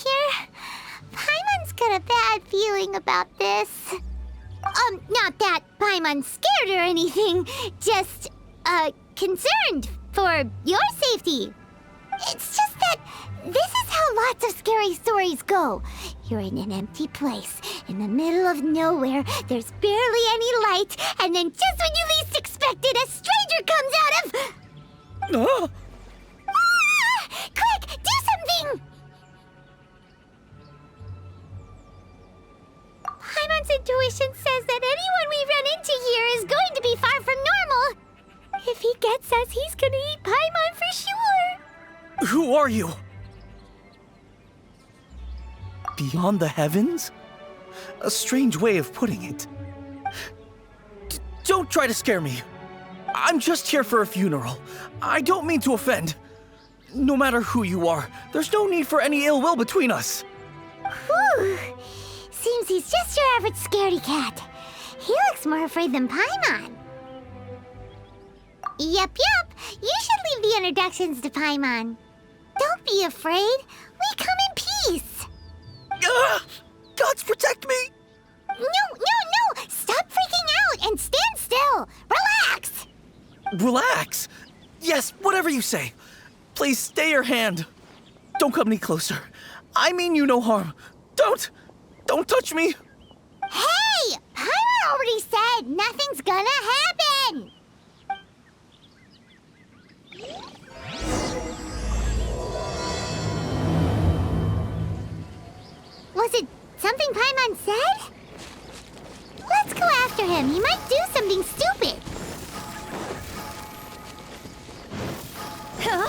here? Paimon's got a bad feeling about this. Not that Paimon's scared or anything, just, concerned for your safety. It's just that this is how lots of scary stories go. You're in an empty place, in the middle of nowhere, there's barely any light, and then just when you least expect it, a stranger comes out of... Oh! Ah! Quick, do something! Paimon's intuition says that anyone we run into here is going to be far from normal. If he gets us, he's gonna eat Paimon for sure. Who are you? Beyond the heavens? A strange way of putting it. Don't try to scare me. I'm just here for a funeral. I don't mean to offend. No matter who you are, there's no need for any ill will between us. Whew. Seems he's just your average scaredy cat. He looks more afraid than Paimon. Yep. You should leave the introductions to Paimon. Don't be afraid. We come in peace. Gods protect me! No! Stop freaking out and stand still. Relax. Relax. Yes, whatever you say. Please stay your hand. Don't come any closer. I mean you no harm. Don't touch me. Hey! Paimon already said nothing's gonna happen. Was it something Paimon said? Let's go after him. He might do something stupid. Huh?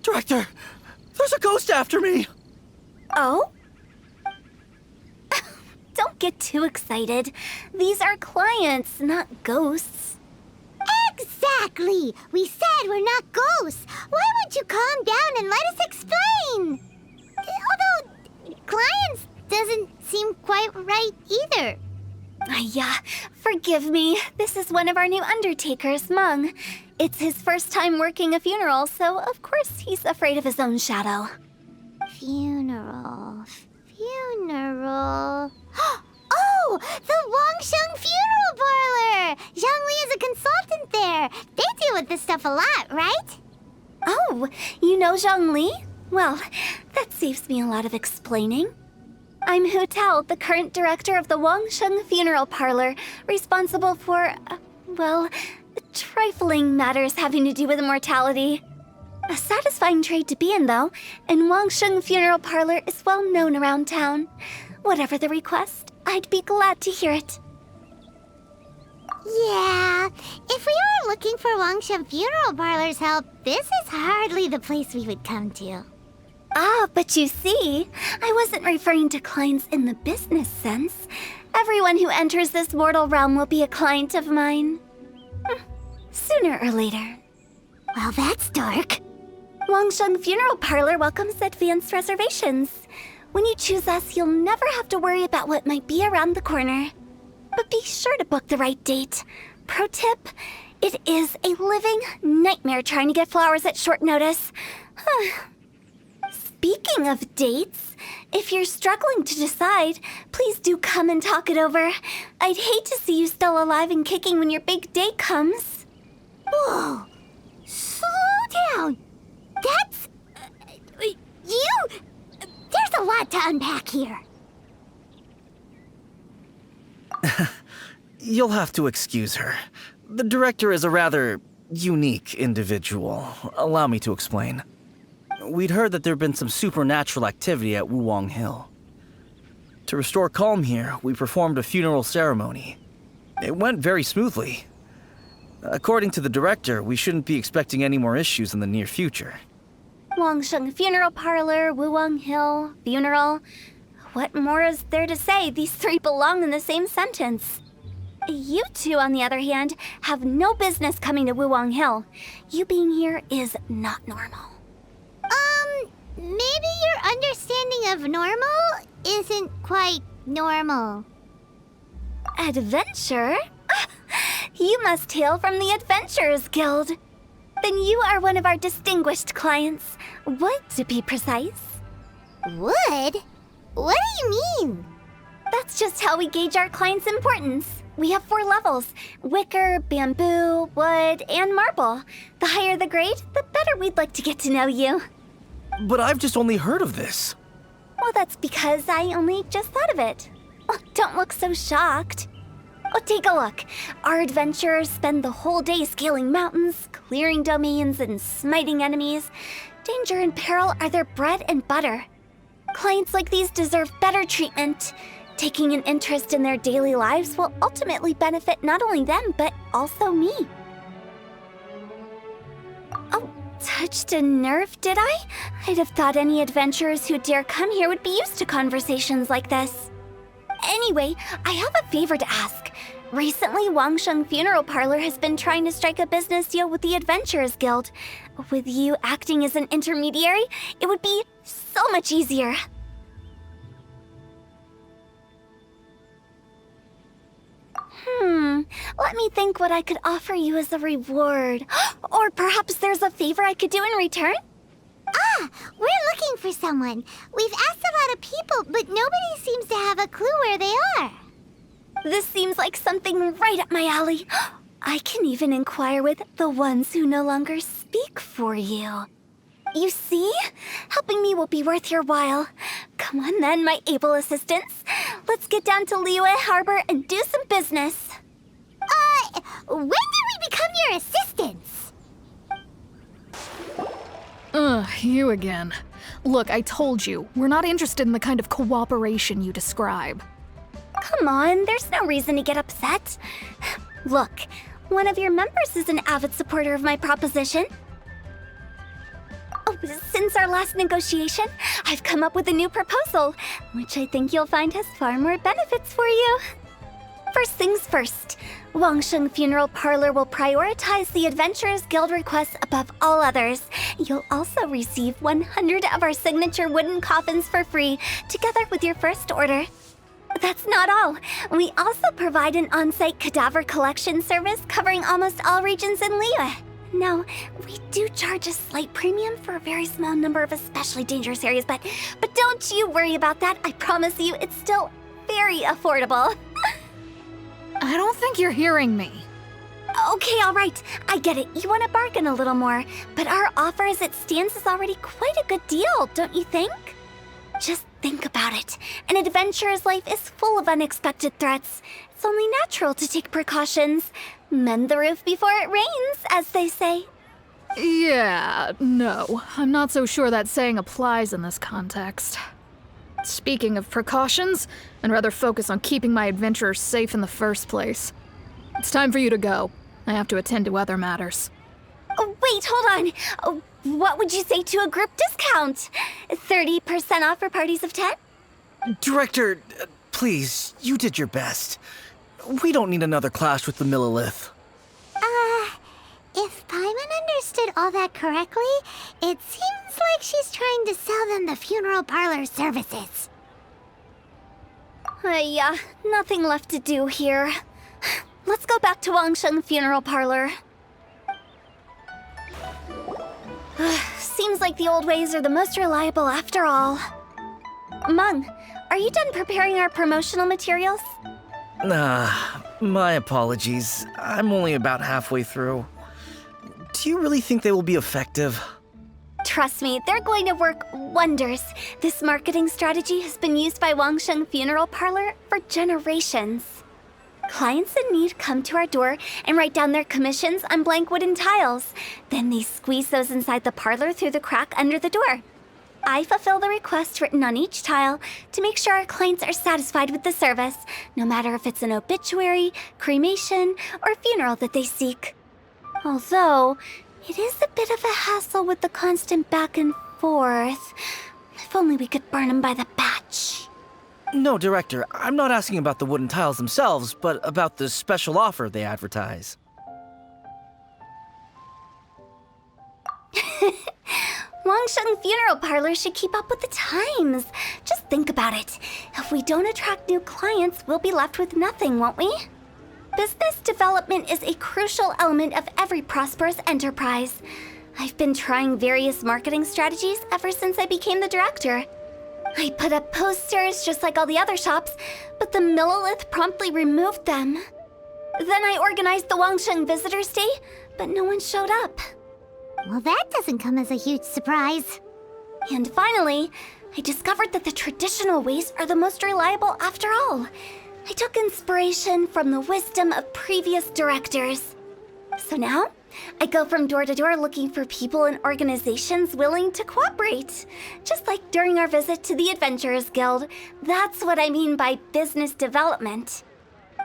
Director! There's a ghost after me! Oh? Don't get too excited. These are clients, not ghosts. Exactly! We said we're not ghosts. Why won't you calm down and let us explain? Although, clients doesn't seem quite right either. Yeah, forgive me. This is one of our new undertakers, Mung. It's his first time working a funeral, so of course he's afraid of his own shadow. Funeral. Oh! The Wangsheng Funeral Parlor! Zhongli is a consultant there. They deal with this stuff a lot, right? Oh, you know Zhongli? Well, that saves me a lot of explaining. I'm Hu Tao, the current director of the Wangsheng Funeral Parlor, responsible for, trifling matters having to do with immortality. A satisfying trade to be in, though, and Wangsheng Funeral Parlor is well known around town. Whatever the request, I'd be glad to hear it. Yeah, if we were looking for Wangsheng Funeral Parlor's help, this is hardly the place we would come to. Ah, but you see, I wasn't referring to clients in the business sense. Everyone who enters this mortal realm will be a client of mine. Sooner or later. Well, that's dark. Wangsheng Funeral Parlor welcomes advanced reservations. When you choose us, you'll never have to worry about what might be around the corner. But be sure to book the right date. Pro tip, it is a living nightmare trying to get flowers at short notice. Speaking of dates, if you're struggling to decide, please do come and talk it over. I'd hate to see you still alive and kicking when your big day comes. Whoa! Slow down! That's... There's a lot to unpack here. You'll have to excuse her. The director is a rather unique individual. Allow me to explain. We'd heard that there'd been some supernatural activity at Wuwang Hill. To restore calm here, we performed a funeral ceremony. It went very smoothly. According to the director, we shouldn't be expecting any more issues in the near future. Wangsheng Funeral Parlor, Wuwang Hill, funeral. What more is there to say? These three belong in the same sentence. You two, on the other hand, have no business coming to Wuwang Hill. You being here is not normal. Maybe your understanding of normal isn't quite normal. Adventure? You must hail from the Adventurers Guild. Then you are one of our distinguished clients. Wood, to be precise. Wood? What do you mean? That's just how we gauge our clients' importance. We have 4 levels: wicker, bamboo, wood, and marble. The higher the grade, the better we'd like to get to know you. But I've just only heard of this. Well, that's because I only just thought of it. Oh, don't look so shocked. Oh, take a look. Our adventurers spend the whole day scaling mountains, clearing domains, and smiting enemies. Danger and peril are their bread and butter. Clients like these deserve better treatment. Taking an interest in their daily lives will ultimately benefit not only them, but also me. Oh, touched a nerve, did I? I'd have thought any adventurers who dare come here would be used to conversations like this. Anyway, I have a favor to ask. Recently, Wangsheng Funeral Parlor has been trying to strike a business deal with the Adventurers Guild. With you acting as an intermediary, it would be so much easier. Let me think what I could offer you as a reward. Or perhaps there's a favor I could do in return? Ah, we're looking for someone. We've asked a lot of people, but nobody seems to have a clue where they are. This seems like something right up my alley. I can even inquire with the ones who no longer speak for you. You see? Helping me will be worth your while. Come on then, my able assistants. Let's get down to Liyue Harbor and do some business. When did we become your assistants? You again. Look, I told you, we're not interested in the kind of cooperation you describe. Come on, there's no reason to get upset. Look, one of your members is an avid supporter of my proposition. Oh, since our last negotiation, I've come up with a new proposal, which I think you'll find has far more benefits for you. First things first, Wangsheng Funeral Parlor will prioritize the Adventurers Guild requests above all others. You'll also receive 100 of our signature wooden coffins for free, together with your first order. That's not all. We also provide an on-site cadaver collection service covering almost all regions in Liyue. Now, we do charge a slight premium for a very small number of especially dangerous areas, but don't you worry about that. I promise you, it's still very affordable. I don't think you're hearing me. Okay, all right. I get it. You want to bargain a little more, but our offer as it stands is already quite a good deal, don't you think? Just think about it. An adventurer's life is full of unexpected threats. It's only natural to take precautions. Mend the roof before it rains, as they say. Yeah, no. I'm not so sure that saying applies in this context. Speaking of precautions, I'd rather focus on keeping my adventurers safe in the first place. It's time for you to go. I have to attend to other matters. Oh, wait, hold on. What would you say to a group discount? 30% off for parties of 10? Director, please, you did your best. We don't need another clash with the Millilith. If Paimon understood all that correctly, it seems like she's trying to sell them the funeral parlor services. Nothing left to do here. Let's go back to Wangsheng Funeral Parlor. Seems like the old ways are the most reliable after all. Meng, are you done preparing our promotional materials? My apologies. I'm only about halfway through. Do you really think they will be effective? Trust me, they're going to work wonders. This marketing strategy has been used by Wangsheng Funeral Parlor for generations. Clients in need come to our door and write down their commissions on blank wooden tiles. Then they squeeze those inside the parlor through the crack under the door. I fulfill the request written on each tile to make sure our clients are satisfied with the service, no matter if it's an obituary, cremation, or funeral that they seek. Although, it is a bit of a hassle with the constant back and forth. If only we could burn them by the batch. No, Director, I'm not asking about the wooden tiles themselves, but about the special offer they advertise. Wangsheng Funeral Parlor should keep up with the times. Just think about it. If we don't attract new clients, we'll be left with nothing, won't we? Business development is a crucial element of every prosperous enterprise. I've been trying various marketing strategies ever since I became the director. I put up posters just like all the other shops, but the Millilith promptly removed them. Then I organized the Wangsheng Visitors Day, but no one showed up. Well, that doesn't come as a huge surprise. And finally, I discovered that the traditional ways are the most reliable after all. I took inspiration from the wisdom of previous directors. So now, I go from door to door looking for people and organizations willing to cooperate. Just like during our visit to the Adventurers Guild, that's what I mean by business development.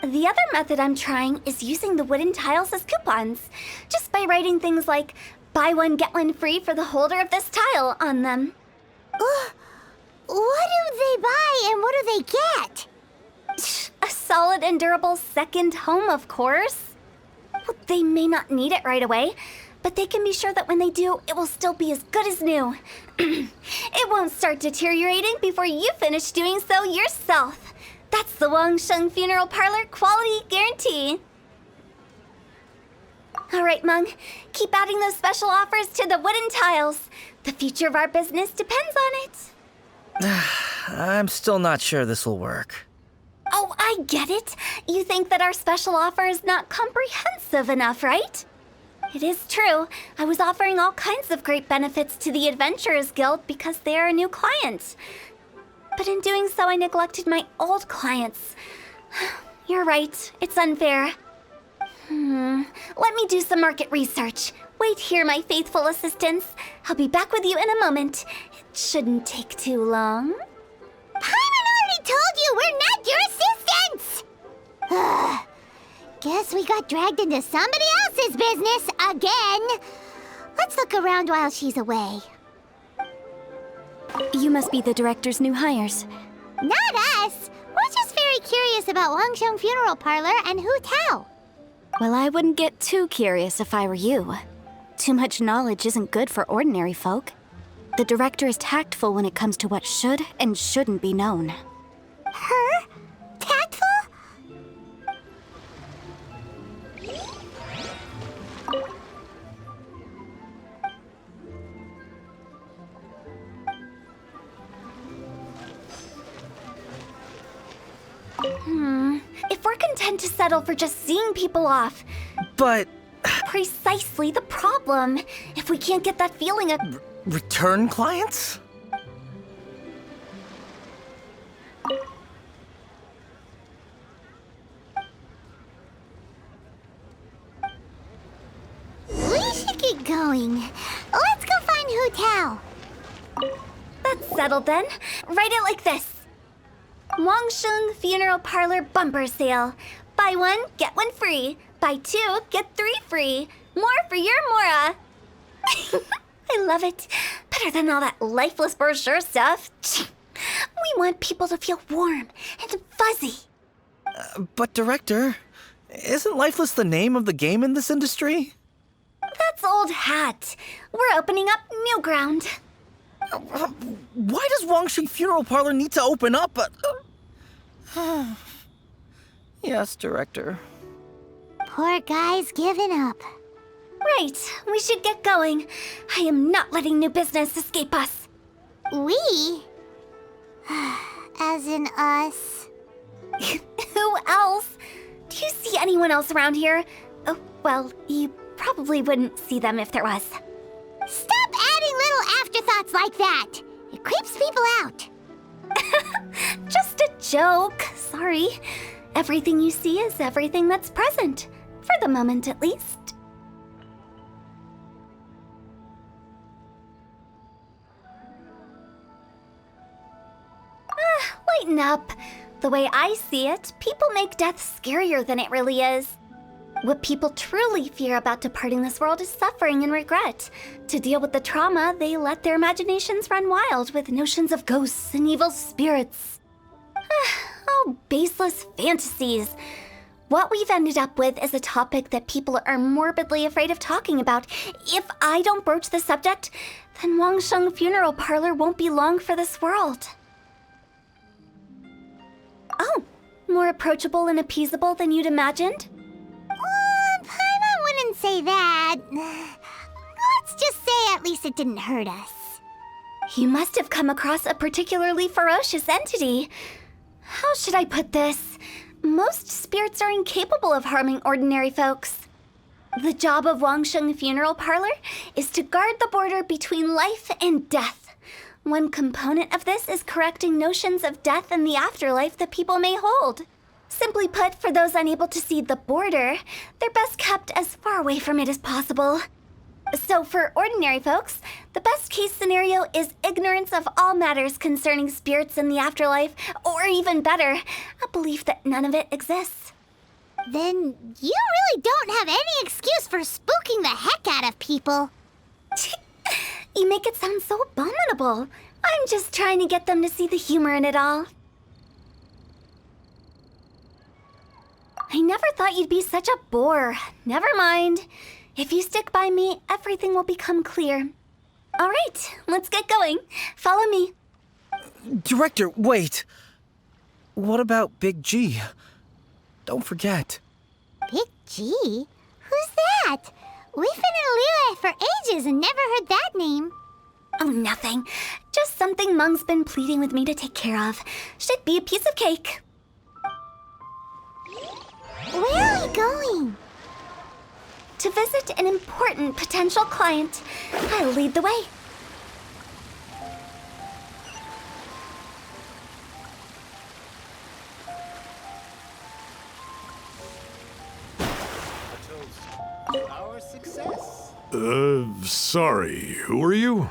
The other method I'm trying is using the wooden tiles as coupons, just by writing things like, buy one, get one free for the holder of this tile on them. What do they buy and what do they get? A solid and durable second home, of course. Well, they may not need it right away, but they can be sure that when they do, it will still be as good as new. It won't start deteriorating before you finish doing so yourself. That's the Wangsheng Funeral Parlor quality guarantee. All right, Mung, keep adding those special offers to the wooden tiles. The future of our business depends on it. I'm still not sure this will work. Oh, I get it. You think that our special offer is not comprehensive enough, right? It is true. I was offering all kinds of great benefits to the Adventurers Guild because they are a new client. But in doing so, I neglected my old clients. You're right. It's unfair. Let me do some market research. Wait here, my faithful assistants. I'll be back with you in a moment. It shouldn't take too long. Paimon already told you we're not your assistants! Guess we got dragged into somebody else's business again. Let's look around while she's away. You must be the director's new hires. Not us. We're just very curious about Wangsheng Funeral Parlor and Hu Tao. Well, I wouldn't get too curious if I were you. Too much knowledge isn't good for ordinary folk. The director is tactful when it comes to what should and shouldn't be known. Her? Tactful? If we're content to settle for just seeing people off, But precisely the problem. If we can't get that feeling of... return clients? We should get going. Let's go find Hu Tao. That's settled then. Write it like this. Wangsheng Funeral Parlor Bumper Sale. Buy one, get one free. Buy two, get three free. More for your Mora. I love it. Better than all that lifeless brochure stuff. We want people to feel warm and fuzzy. But Director, isn't Lifeless the name of the game in this industry? That's old hat. We're opening up new ground. Why does Wangsheng Funeral Parlor need to open up? Yes, Director. Poor guy's giving up. Right, we should get going. I am not letting new business escape us. We? As in us. Who else? Do you see anyone else around here? Oh, well, you probably wouldn't see them if there was. Stop adding little afterthoughts like that. It creeps people out. Just a joke. Sorry. Everything you see is everything that's present. For the moment, at least. Lighten up. The way I see it, people make death scarier than it really is. What people truly fear about departing this world is suffering and regret. To deal with the trauma, they let their imaginations run wild with notions of ghosts and evil spirits. Oh, baseless fantasies. What we've ended up with is a topic that people are morbidly afraid of talking about. If I don't broach the subject, then Wangsheng Funeral Parlor won't be long for this world. Oh, more approachable and appeasable than you'd imagined? say that. Let's just say at least it didn't hurt us. You must have come across a particularly ferocious entity. How should I put this? Most spirits are incapable of harming ordinary folks. The job of Wangsheng Funeral Parlor is to guard the border between life and death. One component of this is correcting notions of death and the afterlife that people may hold. Simply put, for those unable to see the border, they're best kept as far away from it as possible. So for ordinary folks, the best case scenario is ignorance of all matters concerning spirits in the afterlife, or even better, a belief that none of it exists. Then you really don't have any excuse for spooking the heck out of people. You make it sound so abominable. I'm just trying to get them to see the humor in it all. I never thought you'd be such a bore. Never mind. If you stick by me, everything will become clear. All right, let's get going. Follow me. Director, wait! What about Big G? Don't forget. Big G? Who's that? We've been in Liyue for ages and never heard that name. Oh, nothing. Just something Mung's been pleading with me to take care of. Should be a piece of cake. Where are we going? To visit an important potential client. I'll lead the way. Our success. Sorry, who are you?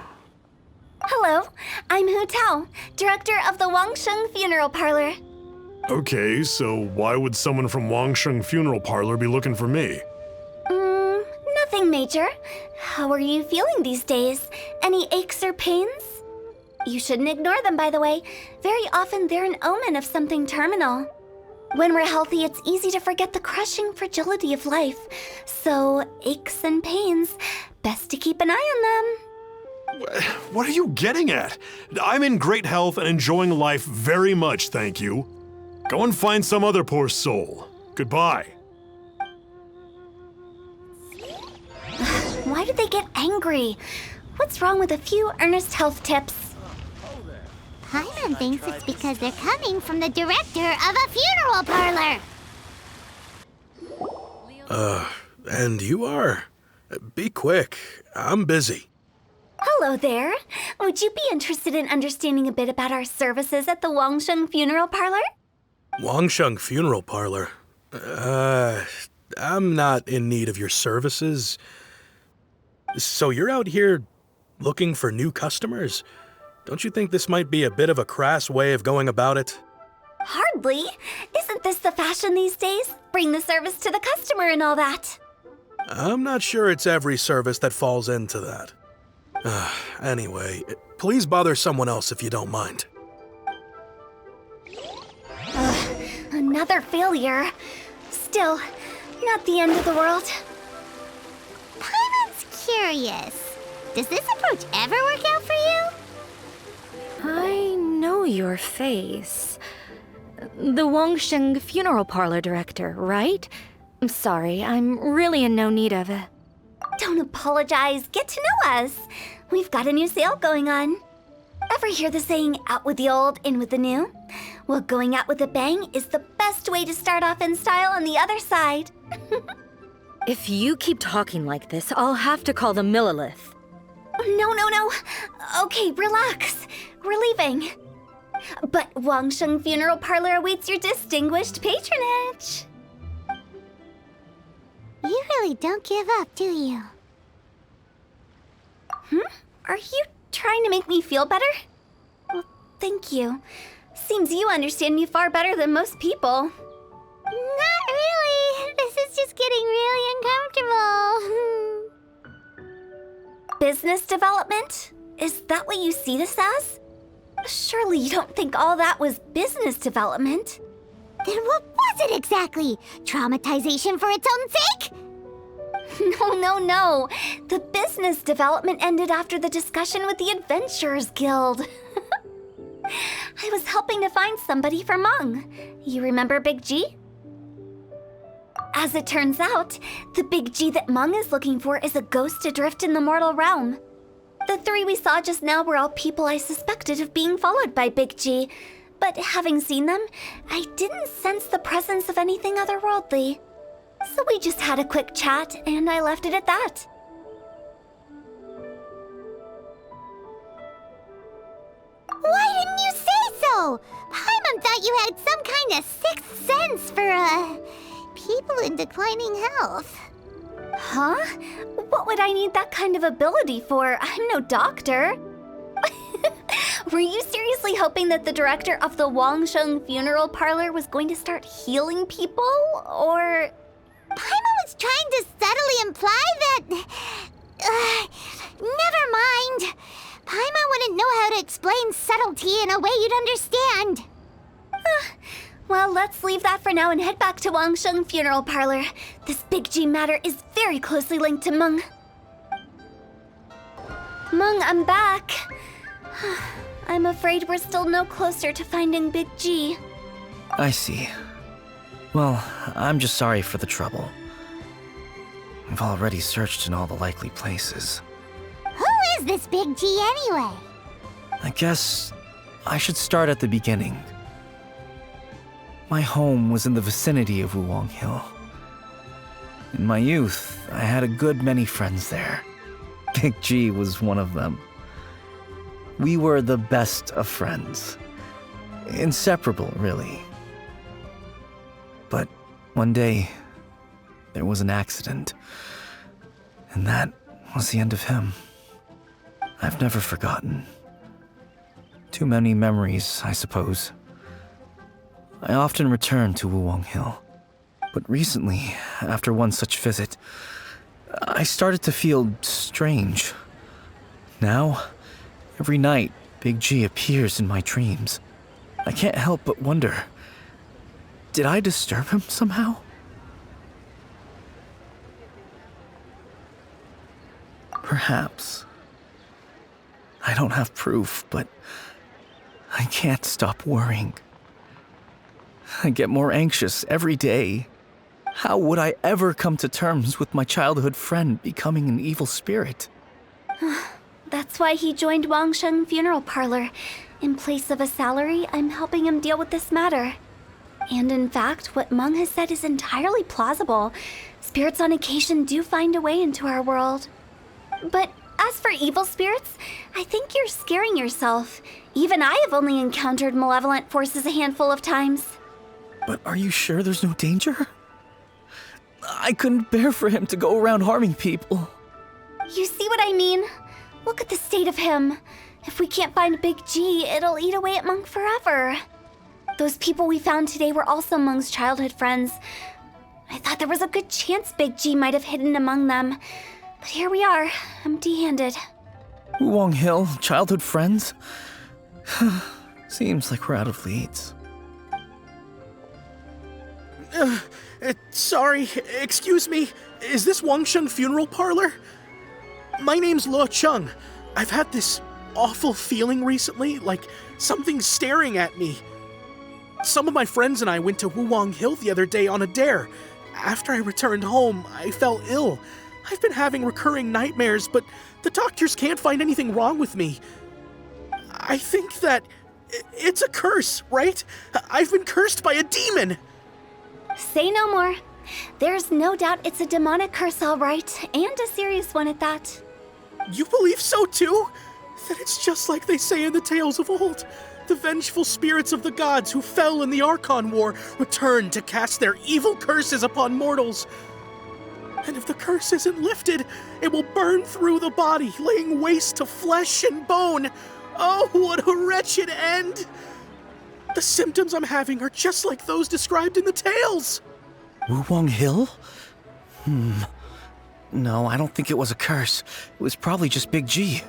Hello, I'm Hu Tao, director of the Wangsheng Funeral Parlor. Okay, so why would someone from Wangsheng Funeral Parlor be looking for me? Nothing major. How are you feeling these days? Any aches or pains? You shouldn't ignore them, by the way. Very often they're an omen of something terminal. When we're healthy, it's easy to forget the crushing fragility of life. So, aches and pains, best to keep an eye on them. What are you getting at? I'm in great health and enjoying life very much, thank you. Go and find some other poor soul. Goodbye. Why do they get angry? What's wrong with a few earnest health tips? Paimon thinks it's because they're coming from the director of a funeral parlor. And you are? Be quick. I'm busy. Hello there. Would you be interested in understanding a bit about our services at the Wangsheng Funeral Parlor? Wangsheng Funeral Parlor? I'm not in need of your services. So you're out here looking for new customers? Don't you think this might be a bit of a crass way of going about it? Hardly. Isn't this the fashion these days? Bring the service to the customer and all that. I'm not sure it's every service that falls into that. Anyway, please bother someone else if you don't mind. Another failure. Still, not the end of the world. Paimon's curious. Does this approach ever work out for you? I know your face. The Wangsheng Funeral Parlor director, right? I'm sorry, I'm really in no need of it. Don't apologize. Get to know us. We've got a new sale going on. Ever hear the saying, out with the old, in with the new? Well, going out with a bang is the best way to start off in style on the other side. If you keep talking like this, I'll have to call the Millilith. No. Okay, relax. We're leaving. But Wangsheng Funeral Parlor awaits your distinguished patronage. You really don't give up, do you? Are you trying to make me feel better? Well, thank you. Seems you understand me far better than most people. Not really. This is just getting really uncomfortable. Business development? Is that what you see this as? Surely you don't think all that was business development. Then what was it exactly? Traumatization for its own sake? No. The business development ended after the discussion with the Adventurers Guild. I was helping to find somebody for Mung. You remember Big G? As it turns out, the big G that Meng is looking for is a ghost adrift in the mortal realm. The three we saw just now were all people I suspected of being followed by Big G, but having seen them, I didn't sense the presence of anything otherworldly. So we just had a quick chat, and I left it at that. Why didn't you say so? Paimon thought you had some kind of sixth sense for, people in declining health. Huh? What would I need that kind of ability for? I'm no doctor. Were you seriously hoping that the director of the Wangsheng Funeral Parlor was going to start healing people, or...? Paimon was trying to subtly imply that... never mind. Paimon wouldn't know how to explain subtlety in a way you'd understand. Well, let's leave that for now and head back to Wangsheng Funeral Parlor. This Big G matter is very closely linked to Meng. Meng, I'm back. I'm afraid we're still no closer to finding Big G. I see. Well, I'm just sorry for the trouble. I've already searched in all the likely places. Who is this Big G anyway? I guess I should start at the beginning. My home was in the vicinity of Wuwang Hill. In my youth, I had a good many friends there. Big G was one of them. We were the best of friends. Inseparable, really. But one day, there was an accident. And that was the end of him. I've never forgotten. Too many memories, I suppose. I often return to Wuwang Hill. But recently, after one such visit, I started to feel strange. Now, every night, Big G appears in my dreams. I can't help but wonder, did I disturb him somehow? Perhaps. I don't have proof, but I can't stop worrying. I get more anxious every day. How would I ever come to terms with my childhood friend becoming an evil spirit? That's why he joined Wangsheng Funeral Parlor. In place of a salary, I'm helping him deal with this matter. And in fact, what Meng has said is entirely plausible. Spirits on occasion do find a way into our world. But as for evil spirits, I think you're scaring yourself. Even I have only encountered malevolent forces a handful of times. But are you sure there's no danger? I couldn't bear for him to go around harming people. You see what I mean? Look at the state of him. If we can't find Big G, it'll eat away at Meng forever. Those people we found today were also Meng's childhood friends. I thought there was a good chance Big G might have hidden among them. But here we are, empty-handed. Wuwang Hill, childhood friends? Seems like we're out of leads. Sorry, excuse me. Is this Wangsheng Funeral Parlor? My name's Luo Chung. I've had this awful feeling recently, like something's staring at me. Some of my friends and I went to Wuwang Hill the other day on a dare. After I returned home, I fell ill. I've been having recurring nightmares, but the doctors can't find anything wrong with me. I think that it's a curse, right? I've been cursed by a demon. Say no more. There's no doubt it's a demonic curse, all right, and a serious one at that. You believe so too? Then it's just like they say in the tales of old. The vengeful spirits of the gods who fell in the Archon War return to cast their evil curses upon mortals. And if the curse isn't lifted, it will burn through the body, laying waste to flesh and bone. Oh, what a wretched end! The symptoms I'm having are just like those described in the tales. Wuwang Hill? No, I don't think it was a curse. It was probably just Big G.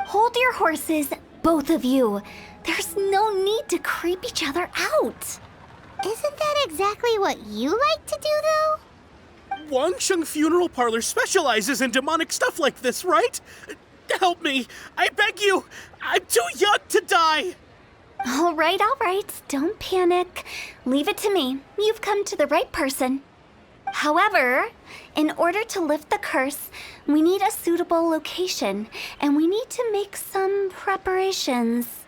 Hold your horses, both of you. There's no need to creep each other out. Isn't that exactly what you like to do, though? Wangsheng Funeral Parlor specializes in demonic stuff like this, right? Help me, I beg you. I'm too young to die. All right. Don't panic. Leave it to me. You've come to the right person. However, in order to lift the curse, we need a suitable location, and we need to make some preparations.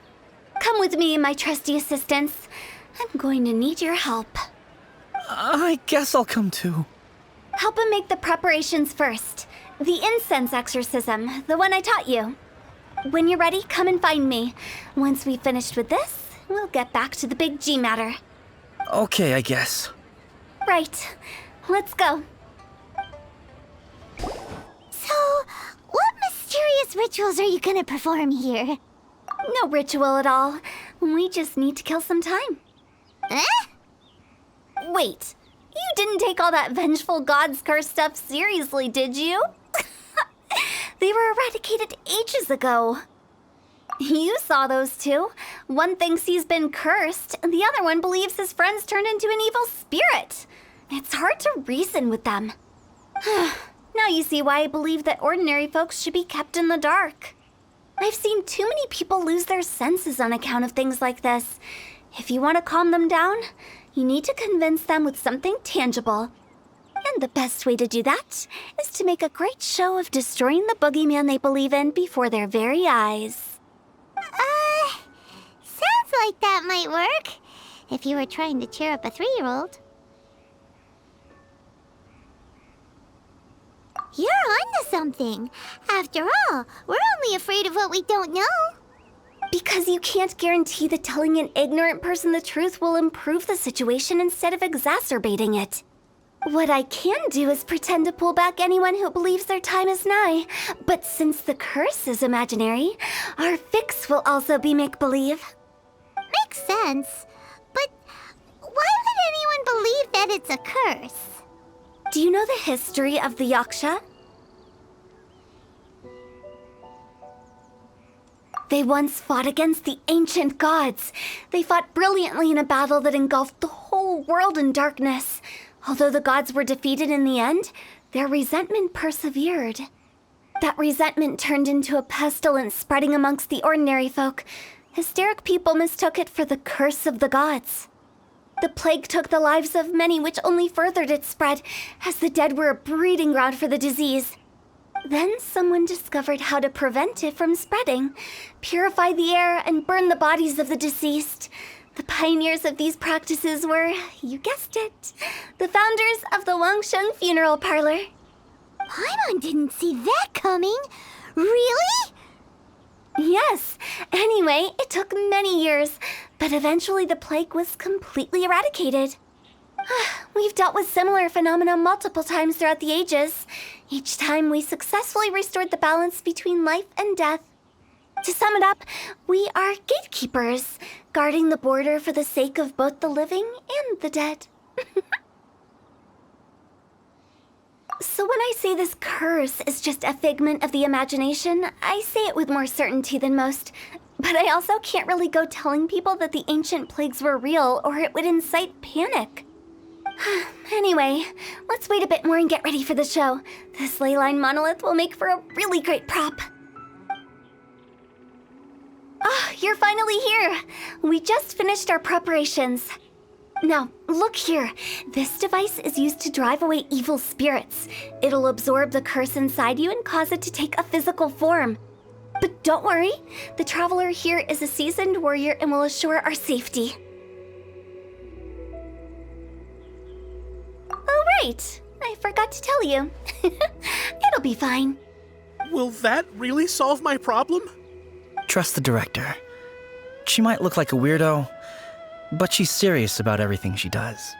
Come with me, my trusty assistants. I'm going to need your help. I guess I'll come too. Help him make the preparations first. The incense exorcism, the one I taught you. When you're ready, come and find me. Once we've finished with this, we'll get back to the big G matter. Okay, I guess. Right. Let's go. So, what mysterious rituals are you gonna perform here? No ritual at all. We just need to kill some time. Eh? Wait, you didn't take all that vengeful god's curse stuff seriously, did you? They were eradicated ages ago. You saw those two. One thinks he's been cursed, and the other one believes his friends turned into an evil spirit. It's hard to reason with them. Now you see why I believe that ordinary folks should be kept in the dark. I've seen too many people lose their senses on account of things like this. If you want to calm them down, you need to convince them with something tangible. And the best way to do that is to make a great show of destroying the boogeyman they believe in before their very eyes. Sounds like that might work. If you were trying to cheer up a 3-year-old. You're onto something. After all, we're only afraid of what we don't know. Because you can't guarantee that telling an ignorant person the truth will improve the situation instead of exacerbating it. What I can do is pretend to pull back anyone who believes their time is nigh. But since the curse is imaginary, our fix will also be make-believe. Makes sense. But why would anyone believe that it's a curse? Do you know the history of the Yaksha? They once fought against the ancient gods. They fought brilliantly in a battle that engulfed the whole world in darkness. Although the gods were defeated in the end, their resentment persevered. That resentment turned into a pestilence spreading amongst the ordinary folk. Hysteric people mistook it for the curse of the gods. The plague took the lives of many, which only furthered its spread, as the dead were a breeding ground for the disease. Then someone discovered how to prevent it from spreading, purify the air, and burn the bodies of the deceased. The pioneers of these practices were, you guessed it, the founders of the Wangsheng Funeral Parlor. Paimon didn't see that coming. Really? Yes. Anyway, it took many years, but eventually the plague was completely eradicated. We've dealt with similar phenomena multiple times throughout the ages. Each time we successfully restored the balance between life and death. To sum it up, we are gatekeepers, guarding the border for the sake of both the living and the dead. So when I say this curse is just a figment of the imagination, I say it with more certainty than most. But I also can't really go telling people that the ancient plagues were real, or it would incite panic. Anyway, let's wait a bit more and get ready for the show. This ley line monolith will make for a really great prop. Oh, you're finally here! We just finished our preparations. Now, look here. This device is used to drive away evil spirits. It'll absorb the curse inside you and cause it to take a physical form. But don't worry, the traveler here is a seasoned warrior and will assure our safety. Oh, right. I forgot to tell you. It'll be fine. Will that really solve my problem? Trust the director. She might look like a weirdo, but she's serious about everything she does.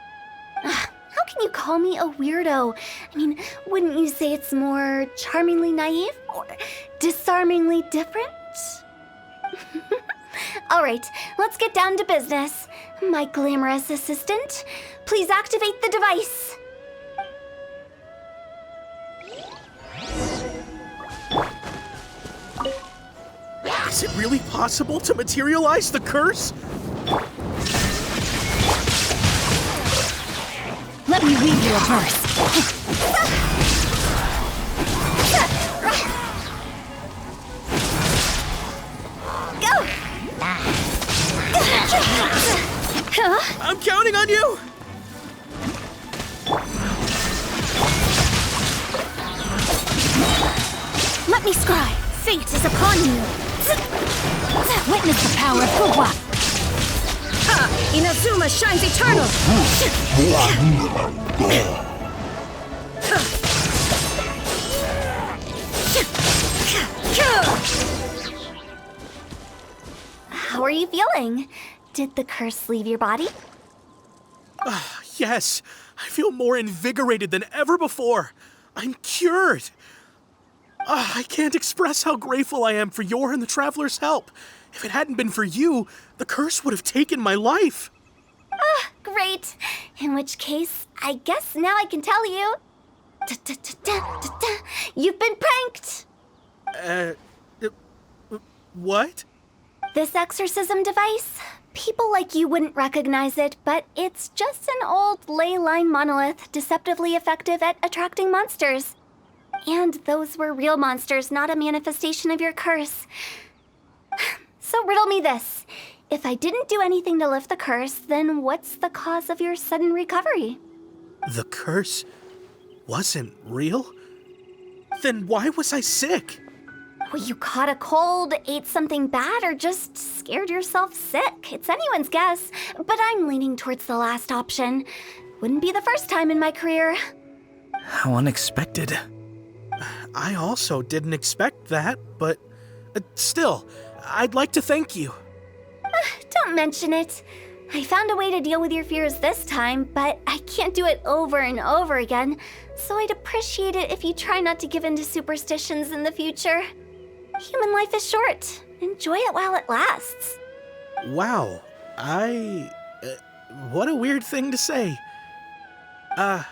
How can you call me a weirdo? I mean, wouldn't you say it's more charmingly naive or disarmingly different? All right, let's get down to business. My glamorous assistant, please activate the device. Is it really possible to materialize the curse? Let me read you a verse. Go! I'm counting on you! Let me scry. Fate is upon you. Witness the power of Fuwa. Ha! Inazuma shines eternal. How are you feeling? Did the curse leave your body? Yes, I feel more invigorated than ever before. I'm cured. I can't express how grateful I am for your and the Traveler's help. If it hadn't been for you, the curse would have taken my life. Great. In which case, I guess now I can tell you. You've been pranked. What? This exorcism device, people like you wouldn't recognize it, but it's just an old ley line monolith deceptively effective at attracting monsters. And those were real monsters, not a manifestation of your curse. So riddle me this. If I didn't do anything to lift the curse, then what's the cause of your sudden recovery? The curse wasn't real? Then why was I sick? Well, you caught a cold, ate something bad, or just scared yourself sick. It's anyone's guess, but I'm leaning towards the last option. Wouldn't be the first time in my career. How unexpected. I also didn't expect that, but still, I'd like to thank you. Don't mention it. I found a way to deal with your fears this time, but I can't do it over and over again, so I'd appreciate it if you try not to give in to superstitions in the future. Human life is short. Enjoy it while it lasts. Wow, what a weird thing to say. I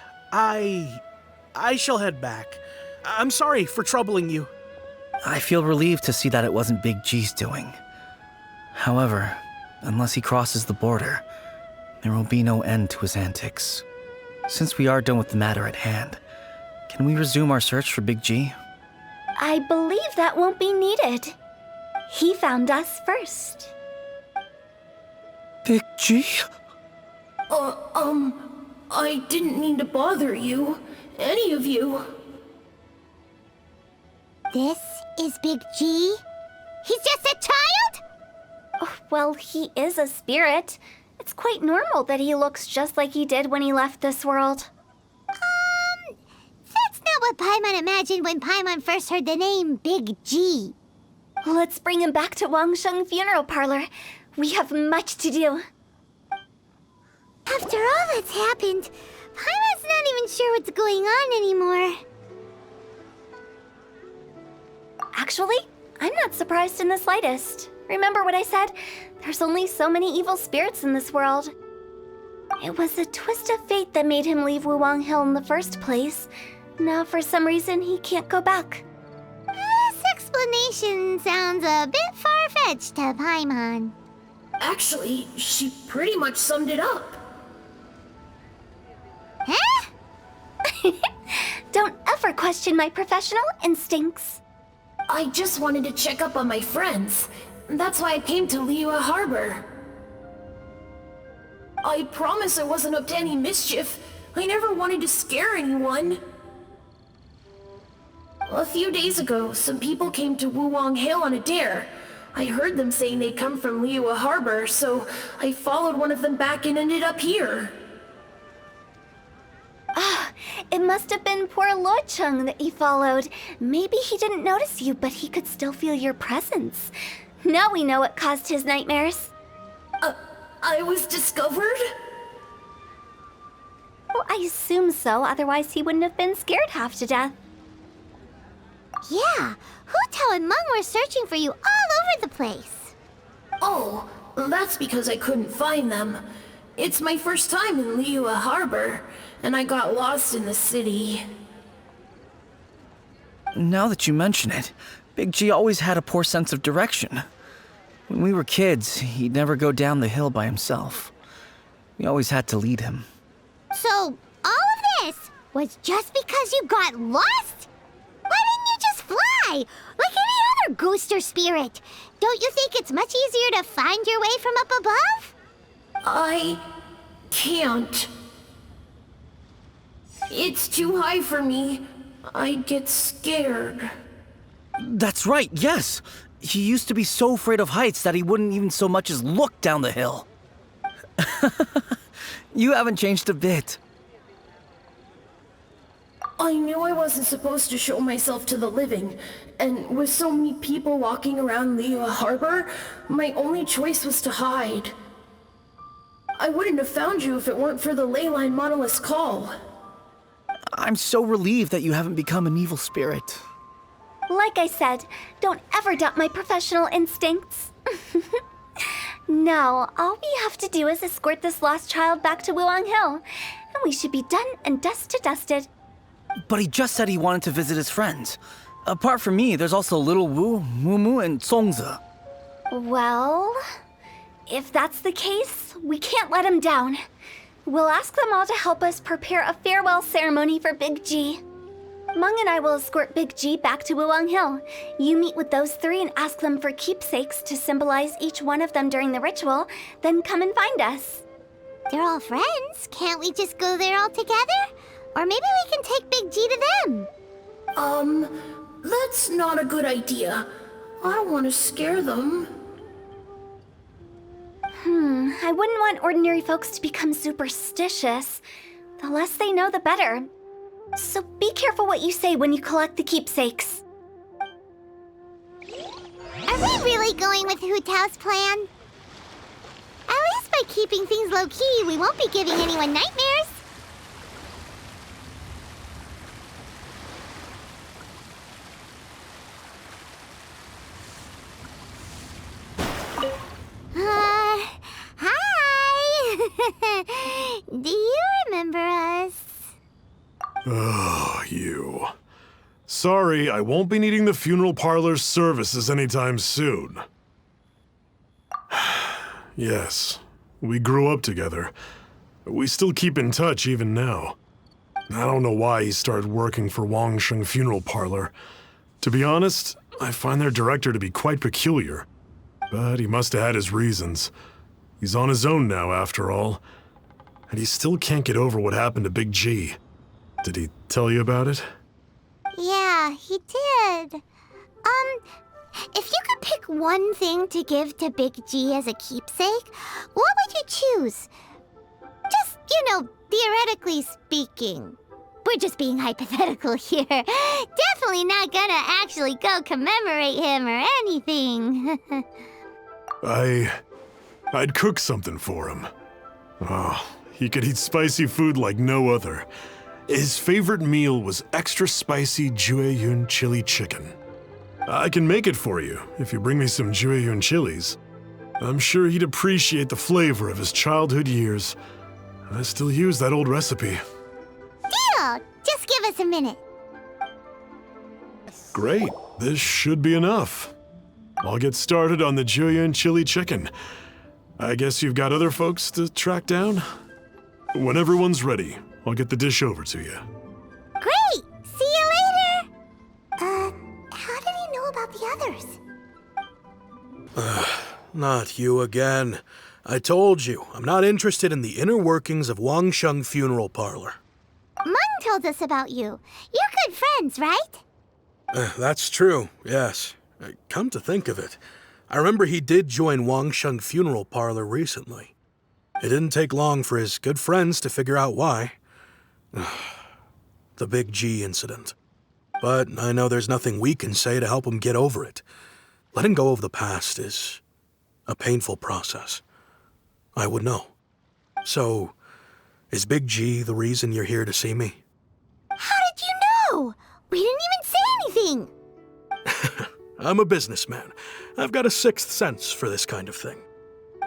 shall head back. I'm sorry for troubling you. I feel relieved to see that it wasn't Big G's doing. However, unless he crosses the border, there will be no end to his antics. Since we are done with the matter at hand, can we resume our search for Big G? I believe that won't be needed. He found us first. Big G? I didn't mean to bother you. Any of you. This is Big G? He's just a child? Oh, well, he is a spirit. It's quite normal that he looks just like he did when he left this world. That's not what Paimon imagined when Paimon first heard the name Big G. Let's bring him back to Wangsheng Funeral Parlor. We have much to do. After all that's happened, Paimon's not even sure what's going on anymore. Actually, I'm not surprised in the slightest. Remember what I said? There's only so many evil spirits in this world. It was a twist of fate that made him leave Wuwang Hill in the first place. Now, for some reason, he can't go back. This explanation sounds a bit far-fetched to Paimon. Actually, she pretty much summed it up. Huh? Don't ever question my professional instincts. I just wanted to check up on my friends. That's why I came to Liyue Harbor. I promise I wasn't up to any mischief. I never wanted to scare anyone. A few days ago, some people came to Wuwang Hill on a dare. I heard them saying they'd come from Liyue Harbor, so I followed one of them back and ended up here. It must have been poor Lo Chung that you followed. Maybe he didn't notice you, but he could still feel your presence. Now we know what caused his nightmares. I was discovered? Well, I assume so, otherwise he wouldn't have been scared half to death. Yeah, Hu Tao and Meng were searching for you all over the place. Oh, that's because I couldn't find them. It's my first time in Liyue Harbor, and I got lost in the city. Now that you mention it, Big G always had a poor sense of direction. When we were kids, he'd never go down the hill by himself. We always had to lead him. So, all of this was just because you got lost? Why didn't you just fly? Like any other ghost or spirit? Don't you think it's much easier to find your way from up above? I can't. It's too high for me. I'd get scared. That's right, yes. He used to be so afraid of heights that he wouldn't even so much as look down the hill. You haven't changed a bit. I knew I wasn't supposed to show myself to the living, and with so many people walking around Liyue Harbor, my only choice was to hide. I wouldn't have found you if it weren't for the Leyline Monolith's call. I'm so relieved that you haven't become an evil spirit. Like I said, don't ever doubt my professional instincts. Now, all we have to do is escort this lost child back to Wuang Hill, and we should be done and dust to dusted. But he just said he wanted to visit his friends. Apart from me, there's also Little Wu, Mumu, and Songzi. Well, if that's the case, we can't let him down. We'll ask them all to help us prepare a farewell ceremony for Big G. Meng and I will escort Big G back to Wuang Hill. You meet with those three and ask them for keepsakes to symbolize each one of them during the ritual, then come and find us. They're all friends. Can't we just go there all together? Or maybe we can take Big G to them. That's not a good idea. I don't want to scare them. I wouldn't want ordinary folks to become superstitious. The less they know, the better. So be careful what you say when you collect the keepsakes. Are we really going with Hu Tao's plan? At least by keeping things low-key, we won't be giving anyone nightmares. Hi! Do you remember us? Oh, you. Sorry, I won't be needing the funeral parlor's services anytime soon. Yes, we grew up together. We still keep in touch even now. I don't know why he started working for Wangsheng Funeral Parlor. To be honest, I find their director to be quite peculiar. But he must have had his reasons. He's on his own now, after all. And he still can't get over what happened to Big G. Did he tell you about it? Yeah, he did. If you could pick one thing to give to Big G as a keepsake, what would you choose? Just, theoretically speaking. We're just being hypothetical here. Definitely not gonna actually go commemorate him or anything. I'd cook something for him. Oh, he could eat spicy food like no other. His favorite meal was extra spicy Jueyun chili chicken. I can make it for you if you bring me some Jueyun chilies. I'm sure he'd appreciate the flavor of his childhood years. I still use that old recipe. Deal! Just give us a minute. Great, this should be enough. I'll get started on the Jueyun chili chicken. I guess you've got other folks to track down? When everyone's ready, I'll get the dish over to you. Great! See you later! How did he know about the others? Not you again. I told you, I'm not interested in the inner workings of Wangsheng Funeral Parlor. Meng told us about you. You're good friends, right? That's true, yes. Come to think of it, I remember he did join Wangsheng Funeral Parlor recently. It didn't take long for his good friends to figure out why. The Big G incident. But I know there's nothing we can say to help him get over it. Letting go of the past is a painful process. I would know. So, is Big G the reason you're here to see me? How did you know? We didn't even say anything. I'm a businessman. I've got a sixth sense for this kind of thing.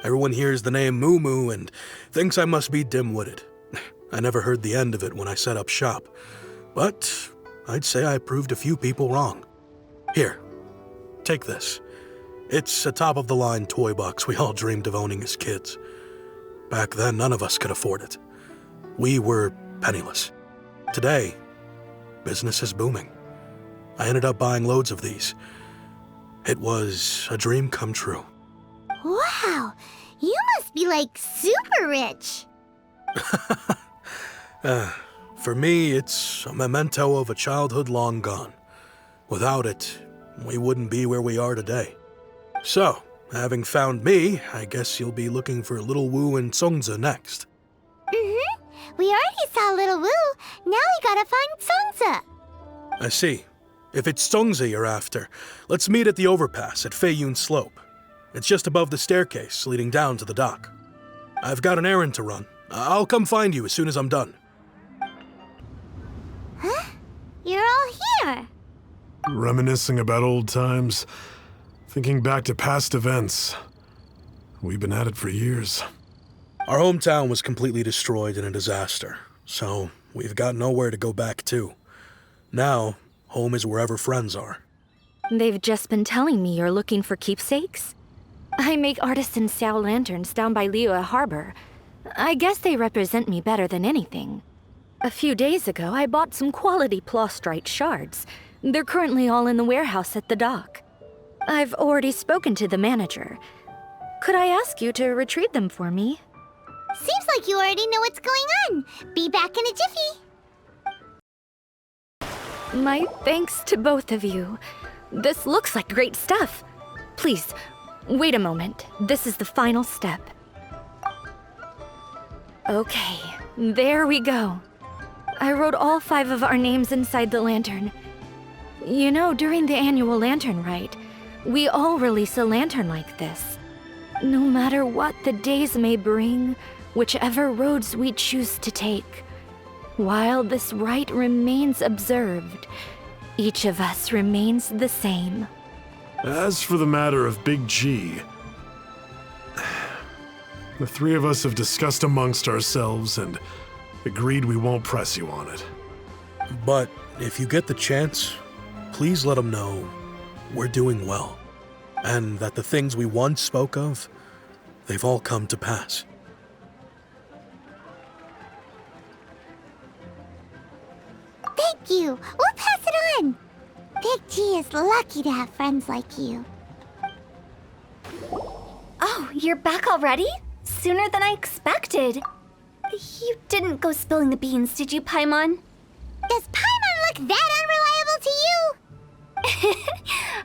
Everyone hears the name Moo Moo and thinks I must be dim-witted. I never heard the end of it when I set up shop. But I'd say I proved a few people wrong. Here, take this. It's a top-of-the-line toy box we all dreamed of owning as kids. Back then, none of us could afford it. We were penniless. Today, business is booming. I ended up buying loads of these. It was a dream come true. Wow, you must be like super rich. For me, it's a memento of a childhood long gone. Without it, we wouldn't be where we are today. So, having found me, I guess you'll be looking for Little Wu and Songza next. Mm-hmm. We already saw Little Wu. Now we gotta find Songza. I see. If it's Songza you're after, let's meet at the overpass at Feiyun Slope. It's just above the staircase leading down to the dock. I've got an errand to run. I'll come find you as soon as I'm done. Huh? You're all here. Reminiscing about old times, thinking back to past events. We've been at it for years. Our hometown was completely destroyed in a disaster, so we've got nowhere to go back to. Now, home is wherever friends are. They've just been telling me you're looking for keepsakes? I make artisan Xiao lanterns down by Liyue Harbor. I guess they represent me better than anything. A few days ago, I bought some quality plastrite shards. They're currently all in the warehouse at the dock. I've already spoken to the manager. Could I ask you to retrieve them for me? Seems like you already know what's going on. Be back in a jiffy. My thanks to both of you. This looks like great stuff. Please, wait a moment. This is the final step. Okay, there we go. I wrote all 5 of our names inside the lantern. You know, during the annual lantern rite, we all release a lantern like this. No matter what the days may bring, whichever roads we choose to take, while this rite remains observed, each of us remains the same. As for the matter of Big G, the 3 of us have discussed amongst ourselves and agreed we won't press you on it. But if you get the chance, please let them know we're doing well, and that the things we once spoke of, they've all come to pass. Thank you. We'll pass it on. Big G is lucky to have friends like you. Oh, you're back already? Sooner than I expected. You didn't go spilling the beans, did you, Paimon? Does Paimon look that unreliable to you?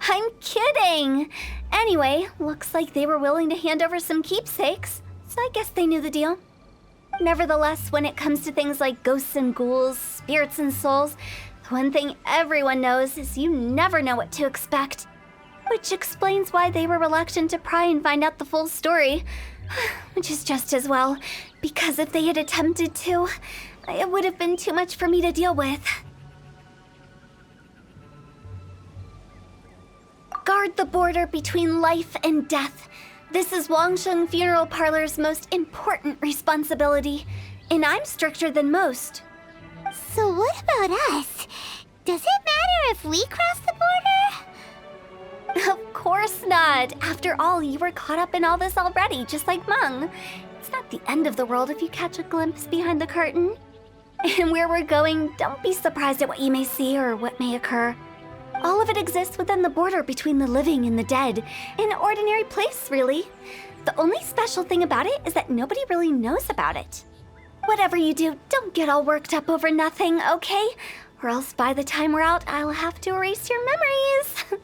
I'm kidding. Anyway, looks like they were willing to hand over some keepsakes, so I guess they knew the deal. Nevertheless, when it comes to things like ghosts and ghouls, spirits and souls, the one thing everyone knows is you never know what to expect. Which explains why they were reluctant to pry and find out the full story. Which is just as well, because if they had attempted to, it would have been too much for me to deal with. Guard the border between life and death. This is Wangsheng Funeral Parlor's most important responsibility, and I'm stricter than most. So what about us? Does it matter if we cross the border? Of course not. After all, you were caught up in all this already, just like Meng. It's not the end of the world if you catch a glimpse behind the curtain. And where we're going, don't be surprised at what you may see or what may occur. All of it exists within the border between the living and the dead. An ordinary place, really. The only special thing about it is that nobody really knows about it. Whatever you do, don't get all worked up over nothing, okay? Or else by the time we're out, I'll have to erase your memories.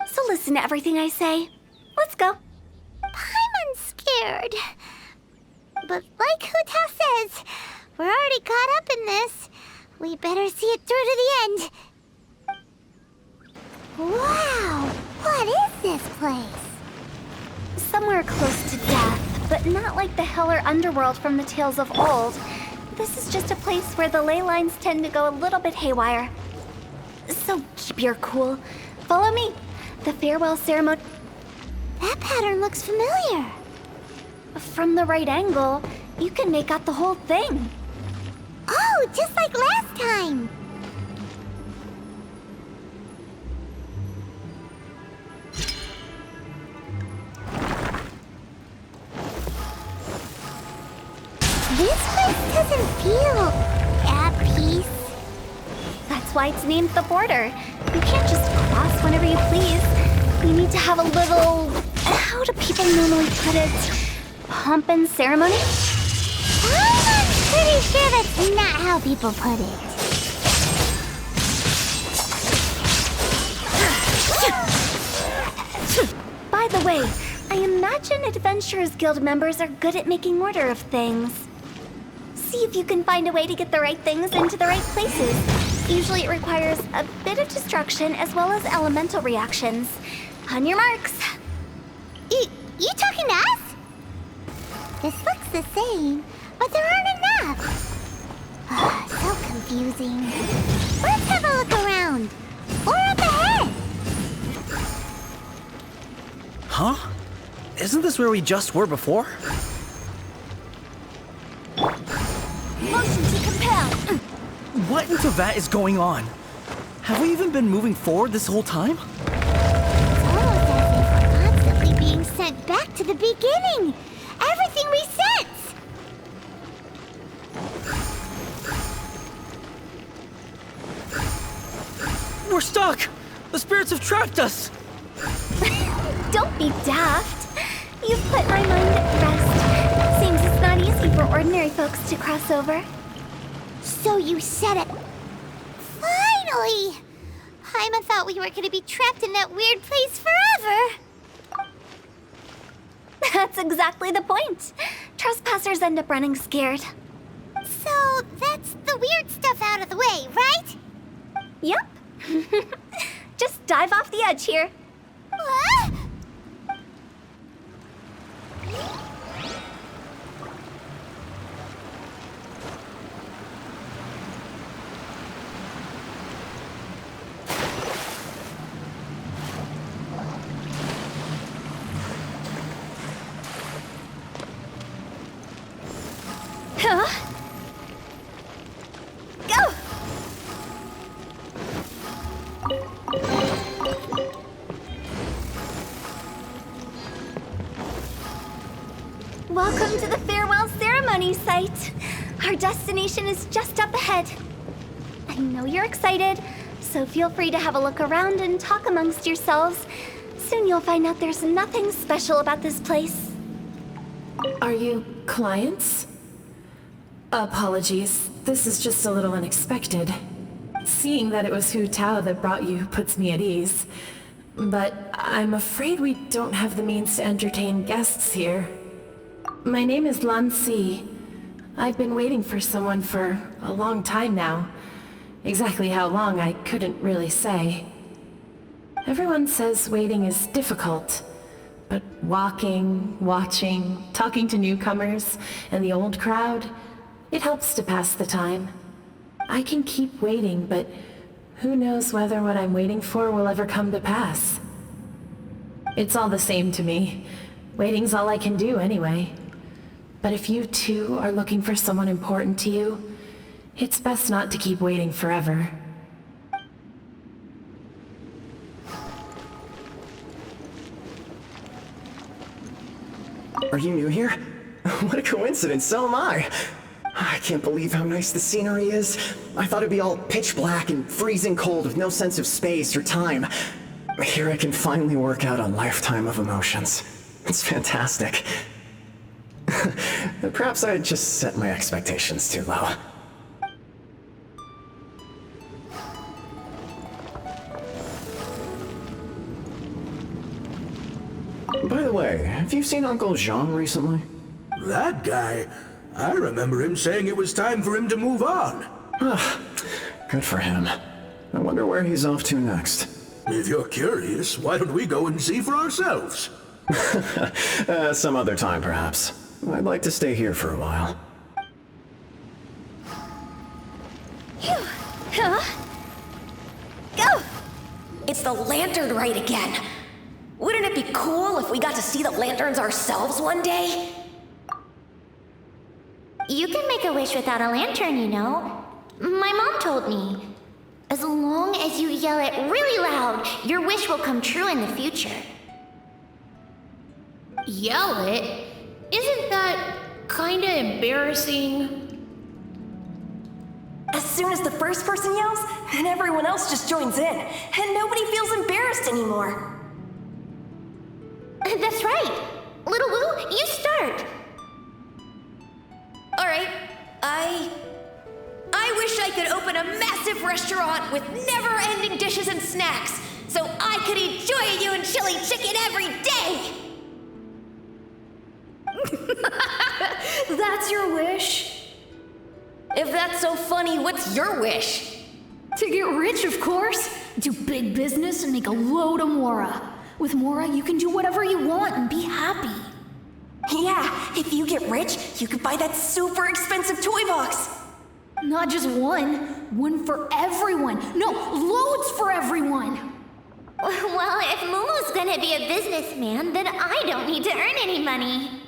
So listen to everything I say. Let's go. Paimon's scared. But like Hu Tao says, we're already caught up in this. We better see it through to the end. Wow! What is this place? Somewhere close to death, but not like the hell or underworld from the tales of old. This is just a place where the ley lines tend to go a little bit haywire. So keep your cool. Follow me. The farewell ceremony... That pattern looks familiar. From the right angle, you can make out the whole thing. Oh, just like last time. This place doesn't feel at peace. That's why it's named the border. You can't just cross whenever you please. You need to have a little... How do people normally put it? Pomp and ceremony? I'm pretty sure that's not how people put it. the way, I imagine Adventurers Guild members are good at making order of things. See if you can find a way to get the right things into the right places. Usually it requires a bit of destruction as well as elemental reactions. On your marks. You talking to us? This looks the same, but there aren't enough. So confusing. Let's have a look around. Or up ahead. Huh? Isn't this where we just were before? Motion to compel. What into that is going on? Have we even been moving forward this whole time? It's almost as if we're constantly being sent back to the beginning. Everything resets. We're stuck! The spirits have trapped us! Don't be daft. You've put my mind at rest. Seems it's not easy for ordinary folks to cross over. So you said it. Finally! Paimon thought we were going to be trapped in that weird place forever. That's exactly the point. Trespassers end up running scared. So that's the weird stuff out of the way, right? Yep. Just dive off the edge here. What? Huh? Go! Welcome to the farewell ceremony site. Our destination is just up ahead. I know you're excited, so feel free to have a look around and talk amongst yourselves. Soon you'll find out there's nothing special about this place. Are you clients? Apologies, this is just a little unexpected. Seeing that it was Hu Tao that brought you puts me at ease. But I'm afraid we don't have the means to entertain guests here. My name is Lan Si. I've been waiting for someone for a long time now. Exactly how long, I couldn't really say. Everyone says waiting is difficult, but walking, watching, talking to newcomers, and the old crowd, it helps to pass the time. I can keep waiting, but who knows whether what I'm waiting for will ever come to pass. It's all the same to me. Waiting's all I can do anyway. But if you too are looking for someone important to you, it's best not to keep waiting forever. Are you new here? What a coincidence, so am I. I can't believe how nice the scenery is. I thought it'd be all pitch black and freezing cold with no sense of space or time. Here I can finally work out a lifetime of emotions. It's fantastic. Perhaps I just set my expectations too low. By the way, have you seen Uncle Jean recently? That guy? I remember him saying it was time for him to move on. Good for him. I wonder where he's off to next. If you're curious, why don't we go and see for ourselves? Some other time, perhaps. I'd like to stay here for a while. Go! It's the lantern rite again. Wouldn't it be cool if we got to see the lanterns ourselves one day? You can make a wish without a lantern, you know. My mom told me. As long as you yell it really loud, your wish will come true in the future. Yell it? Isn't that kinda embarrassing? As soon as the first person yells, and everyone else just joins in, and nobody feels embarrassed anymore. That's right. Little Wu, you start. Alright, I wish I could open a massive restaurant with never-ending dishes and snacks, so I could enjoy you and chili chicken every day! That's your wish? If that's so funny, what's your wish? To get rich, of course. Do big business and make a load of Mora. With Mora, you can do whatever you want and be happy. Yeah, if you get rich, you could buy that super expensive toy box. Not just one. One for everyone. No, loads for everyone. Well, if Momo's gonna be a businessman, then I don't need to earn any money.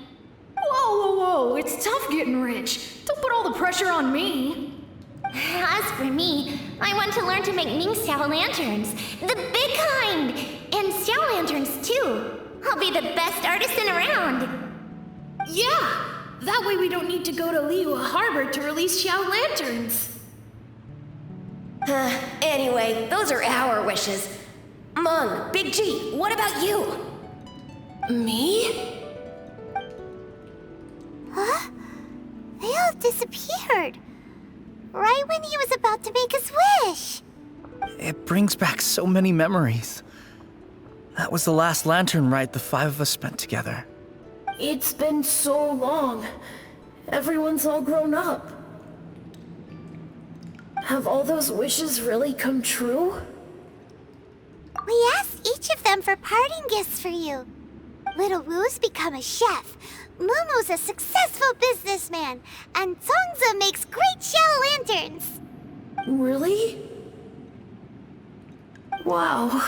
Whoa. It's tough getting rich. Don't put all the pressure on me. As for me, I want to learn to make Ming Xiao lanterns. The big kind! And Xiao lanterns, too. I'll be the best artisan around. Yeah! That way we don't need to go to Liyue Harbor to release Xiao lanterns. Anyway, those are our wishes. Mung, Big G, what about you? Me? Huh? They all disappeared. Right when he was about to make his wish. It brings back so many memories. That was the last lantern ride the 5 of us spent together. It's been so long. Everyone's all grown up. Have all those wishes really come true? We asked each of them for parting gifts for you. Little Wu's become a chef. Momo's a successful businessman. And Zongzi makes great shell lanterns. Really? Wow.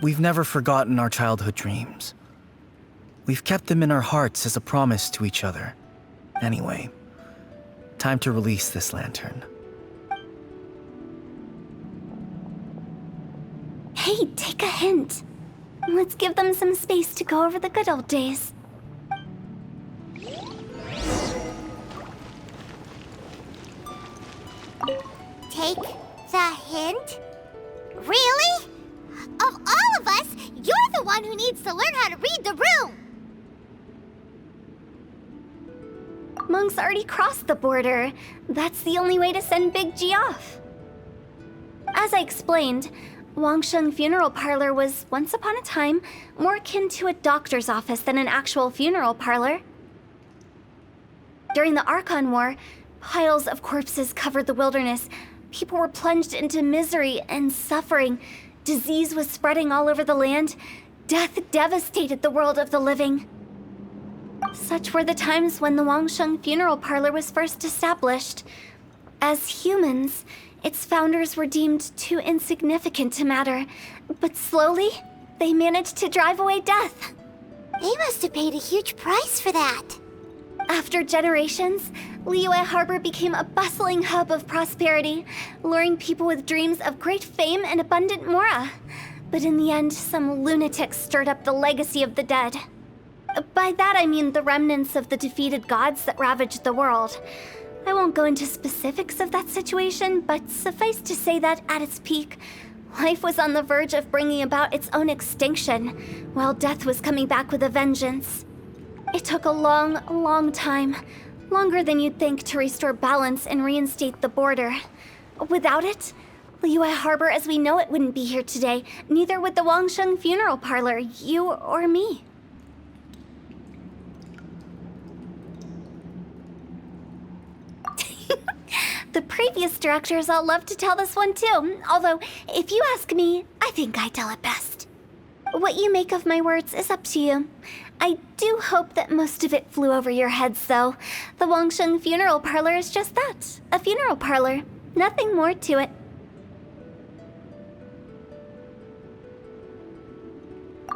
We've never forgotten our childhood dreams. We've kept them in our hearts as a promise to each other. Anyway, time to release this lantern. Hey, take a hint. Let's give them some space to go over the good old days. Take the hint? Really? Of all of us, you're the one who needs to learn how to read the room! Monk's already crossed the border. That's the only way to send Big G off. As I explained, Wangsheng Funeral Parlor was, once upon a time, more akin to a doctor's office than an actual funeral parlor. During the Archon War, piles of corpses covered the wilderness. People were plunged into misery and suffering. Disease was spreading all over the land. Death devastated the world of the living. Such were the times when the Wangsheng Funeral Parlor was first established. As humans, its founders were deemed too insignificant to matter, but slowly, they managed to drive away death. They must have paid a huge price for that. After generations, Liyue Harbor became a bustling hub of prosperity, luring people with dreams of great fame and abundant mora. But in the end, some lunatics stirred up the legacy of the dead. By that I mean the remnants of the defeated gods that ravaged the world. I won't go into specifics of that situation, but suffice to say that at its peak, life was on the verge of bringing about its own extinction, while death was coming back with a vengeance. It took a long, long time, longer than you'd think, to restore balance and reinstate the border. Without it, Liyue Harbor as we know it wouldn't be here today, neither would the Wangsheng Funeral Parlor, you or me. The previous directors all love to tell this one too, although, if you ask me, I think I tell it best. What you make of my words is up to you. I do hope that most of it flew over your heads, though. The Wangsheng Funeral Parlor is just that, a funeral parlor. Nothing more to it.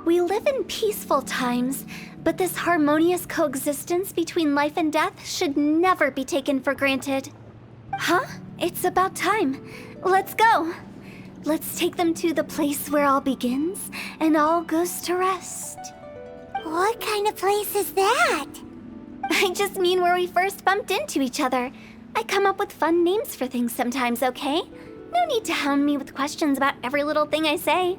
We live in peaceful times, but this harmonious coexistence between life and death should never be taken for granted. Huh? It's about time. Let's go. Let's take them to the place where all begins and all goes to rest. What kind of place is that? I just mean where we first bumped into each other. I come up with fun names for things sometimes, okay? No need to hound me with questions about every little thing I say.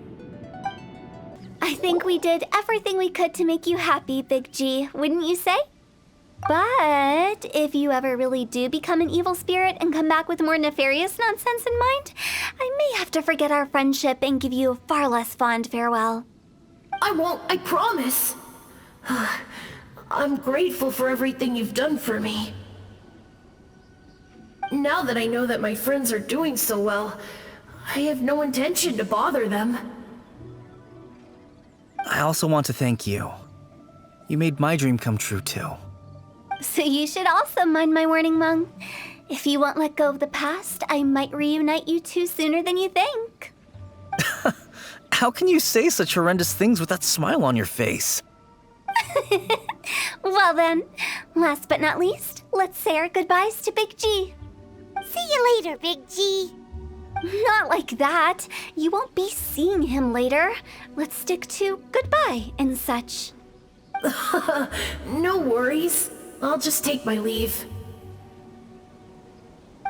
I think we did everything we could to make you happy, Big G, wouldn't you say? But if you ever really do become an evil spirit and come back with more nefarious nonsense in mind, I may have to forget our friendship and give you a far less fond farewell. I won't, I promise. I'm grateful for everything you've done for me. Now that I know that my friends are doing so well, I have no intention to bother them. I also want to thank you. You made my dream come true, too. So you should also mind my warning, Mung. If you won't let go of the past, I might reunite you two sooner than you think. How can you say such horrendous things with that smile on your face? Well then, last but not least, let's say our goodbyes to Big G. See you later, Big G. Not like that. You won't be seeing him later. Let's stick to goodbye and such. No worries. I'll just take my leave.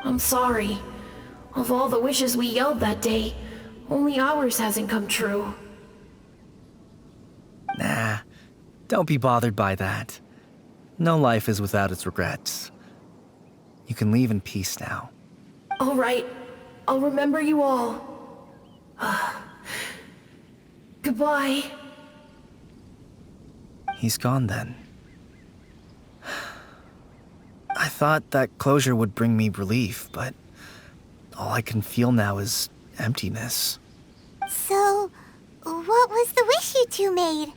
I'm sorry. Of all the wishes we yelled that day, only ours hasn't come true. Nah, don't be bothered by that. No life is without its regrets. You can leave in peace now. All right. I'll remember you all. Goodbye. He's gone then. I thought that closure would bring me relief, but all I can feel now is emptiness. So, what was the wish you two made?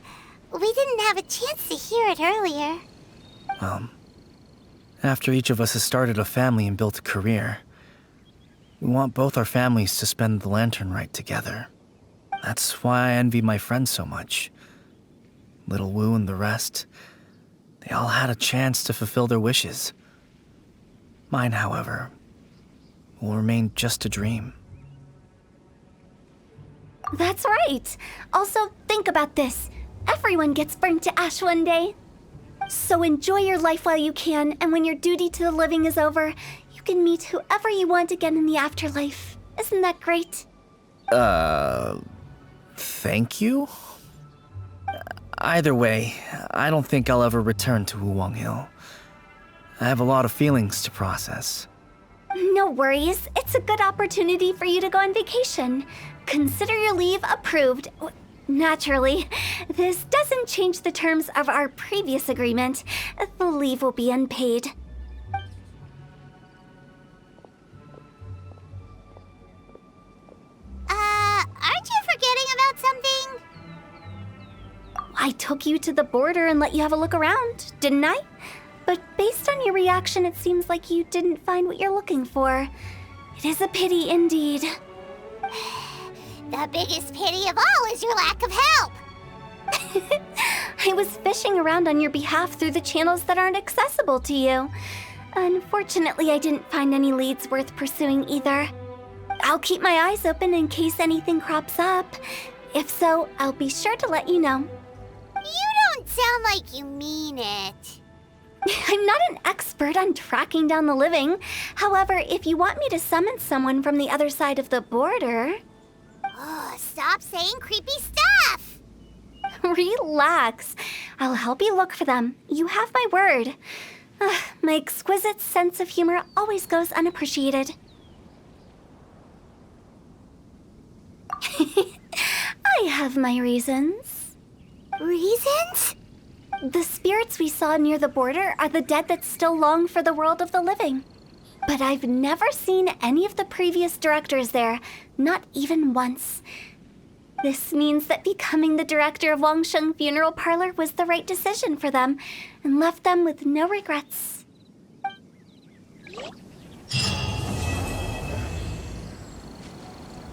We didn't have a chance to hear it earlier. After each of us has started a family and built a career, we want both our families to spend the lantern rite together. That's why I envy my friends so much. Little Wu and the rest, they all had a chance to fulfill their wishes. Mine, however, will remain just a dream. That's right. Also, think about this. Everyone gets burnt to ash one day. So enjoy your life while you can, and when your duty to the living is over, you can meet whoever you want again in the afterlife. Isn't that great? Thank you? Either way, I don't think I'll ever return to Wuwang Hill. I have a lot of feelings to process. No worries. It's a good opportunity for you to go on vacation. Consider your leave approved. Naturally, this doesn't change the terms of our previous agreement. The leave will be unpaid. Aren't you forgetting about something? I took you to the border and let you have a look around, didn't I? But based on your reaction, it seems like you didn't find what you're looking for. It is a pity indeed. The biggest pity of all is your lack of help. I was fishing around on your behalf through the channels that aren't accessible to you. Unfortunately, I didn't find any leads worth pursuing either. I'll keep my eyes open in case anything crops up. If so, I'll be sure to let you know. You don't sound like you mean it. I'm not an expert on tracking down the living. However, if you want me to summon someone from the other side of the border... Oh, stop saying creepy stuff! Relax. I'll help you look for them. You have my word. My exquisite sense of humor always goes unappreciated. I have my reasons. Reasons? The spirits we saw near the border are the dead that still long for the world of the living. But I've never seen any of the previous directors there, not even once. This means that becoming the director of Wangsheng Funeral Parlor was the right decision for them, and left them with no regrets.